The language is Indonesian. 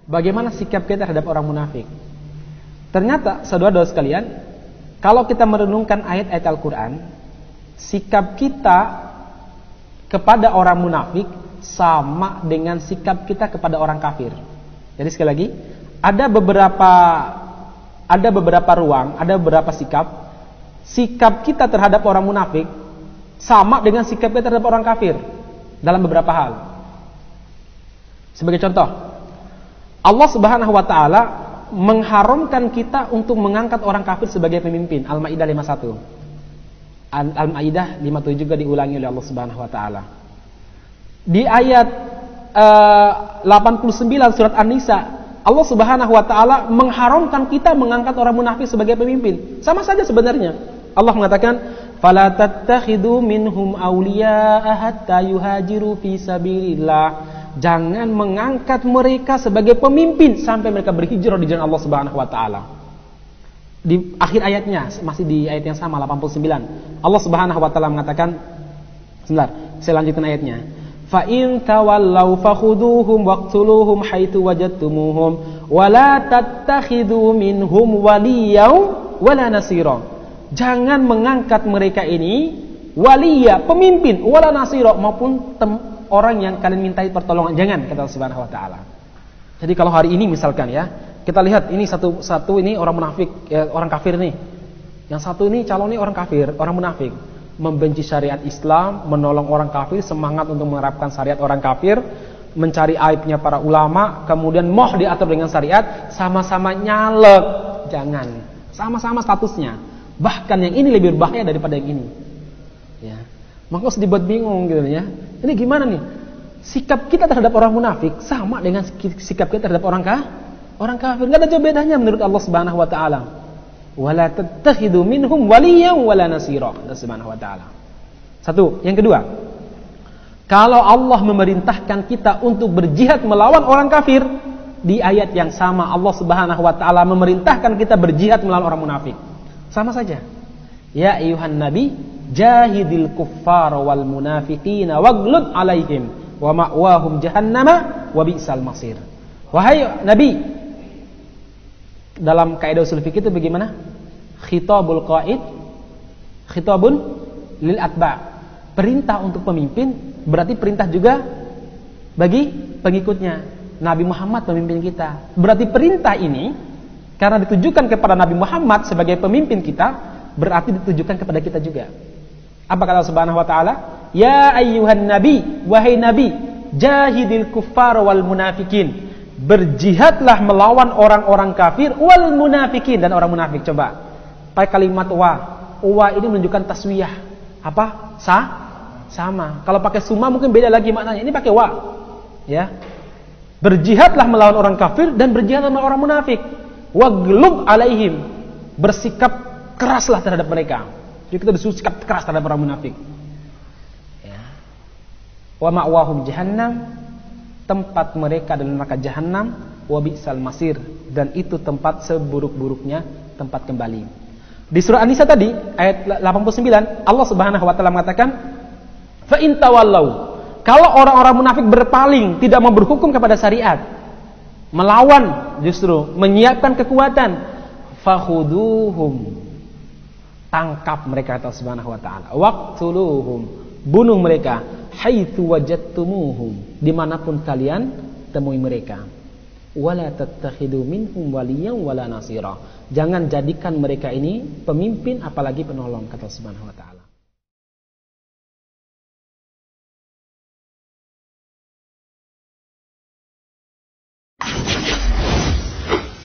Bagaimana sikap kita terhadap orang munafik? Ternyata saudara-saudara sekalian, kalau kita merenungkan ayat-ayat Al-Quran, sikap kita kepada orang munafik sama dengan sikap kita kepada orang kafir. Jadi sekali lagi, ada beberapa ruang, ada beberapa sikap kita terhadap orang munafik sama dengan sikap kita terhadap orang kafir dalam beberapa hal. Sebagai contoh, Allah Subhanahu wa taala mengharamkan kita untuk mengangkat orang kafir sebagai pemimpin. Al-Maidah 51. Al-Maidah 57 juga diulangi oleh Allah Subhanahu wa taala. Di ayat 89 surat An-Nisa, Allah Subhanahu wa taala mengharamkan kita mengangkat orang munafik sebagai pemimpin. Sama saja sebenarnya. Allah mengatakan, "Fala tattakhidhu minhum awliya'a hatta yuhajiru fi sabilillah." Jangan mengangkat mereka sebagai pemimpin sampai mereka berhijrah di jalan Allah Subhanahu wa taala. Di akhir ayatnya, masih di ayat yang sama 89, Allah Subhanahu wa taala mengatakan, sebentar, saya lanjutkan ayatnya. Fa in tawallaw fakhuduhum waqtuluhum haitsu wajadtumuhum wa la tattakhidhu minhum waliyan wala nasira. Jangan mengangkat mereka ini waliya, pemimpin, wala nasira, maupun orang yang kalian mintai pertolongan. Jangan, kata Allah Subhanahu wa taala. Jadi kalau hari ini misalkan ya, kita lihat ini satu ini orang munafik, ya, orang kafir nih. Yang satu ini calon ini orang kafir, orang munafik, membenci syariat Islam, menolong orang kafir, semangat untuk menerapkan syariat orang kafir, mencari aibnya para ulama, kemudian mau diatur dengan syariat, sama-sama nyalek. Jangan, sama-sama statusnya. Bahkan yang ini lebih berbahaya daripada yang ini. Ya. Maka harus dibuat bingung gitu ya. Ini gimana nih? Sikap kita terhadap orang munafik sama dengan sikap kita terhadap orang kafir. Enggak ada jauh bedanya menurut Allah Subhanahu wa taala. Wala tattakhidhu minhum waliyan wala nasira. Allah Subhanahu wa taala. Satu, yang kedua. Kalau Allah memerintahkan kita untuk berjihad melawan orang kafir, di ayat yang sama Allah Subhanahu wa taala memerintahkan kita berjihad melawan orang munafik. Sama saja. Ya ayyuhan nabi, jahidil kuffar wal munafiqina waghlud alaihim wa ma'wahum jahannama wa bi'sal masir. Wahai nabi, dalam kaidah usul fikih itu bagaimana? Khitabul qaid, khitabun lil atba'. Perintah untuk pemimpin berarti perintah juga bagi pengikutnya. Nabi Muhammad pemimpin kita. Berarti perintah ini karena ditujukan kepada Nabi Muhammad sebagai pemimpin kita, berarti ditujukan kepada kita juga. Apa kata Allah Subhanahu wa taala? Ya ayyuhan nabi, wahai nabi, jahidil kuffar wal munafikin. Berjihadlah melawan orang-orang kafir wal munafikin, dan orang munafik. Coba pakai kalimat wa. Wa ini menunjukkan taswiyah. Apa? Sama. Kalau pakai summa mungkin beda lagi maknanya. Ini pakai wa. Ya. Berjihadlah melawan orang kafir dan berjihadlah melawan orang munafik. Waghlub alaihim. Bersikap keraslah terhadap mereka. Jadi kita disuruh sikap keras terhadap orang munafik. Ya. Wa ma'wahum jahannam, tempat mereka adalah neraka jahanam, wa bi'sal masir, dan itu tempat seburuk-buruknya tempat kembali. Di surah An-Nisa tadi ayat 89 Allah Subhanahu wa taala mengatakan, fa in tawallau, kalau orang-orang munafik berpaling, tidak mau berhukum kepada syariat, melawan, justru menyiapkan kekuatan, fakhuduhum, tangkap mereka, kata Subhanahu wa taala, waqtuluhum, bunuh mereka, haitsu wajadtumuhum, dimanapun kalian temui mereka, wala tattakhidhu minhum waliyan wala nasira, jangan jadikan mereka ini pemimpin apalagi penolong, kata Subhanahu wa taala.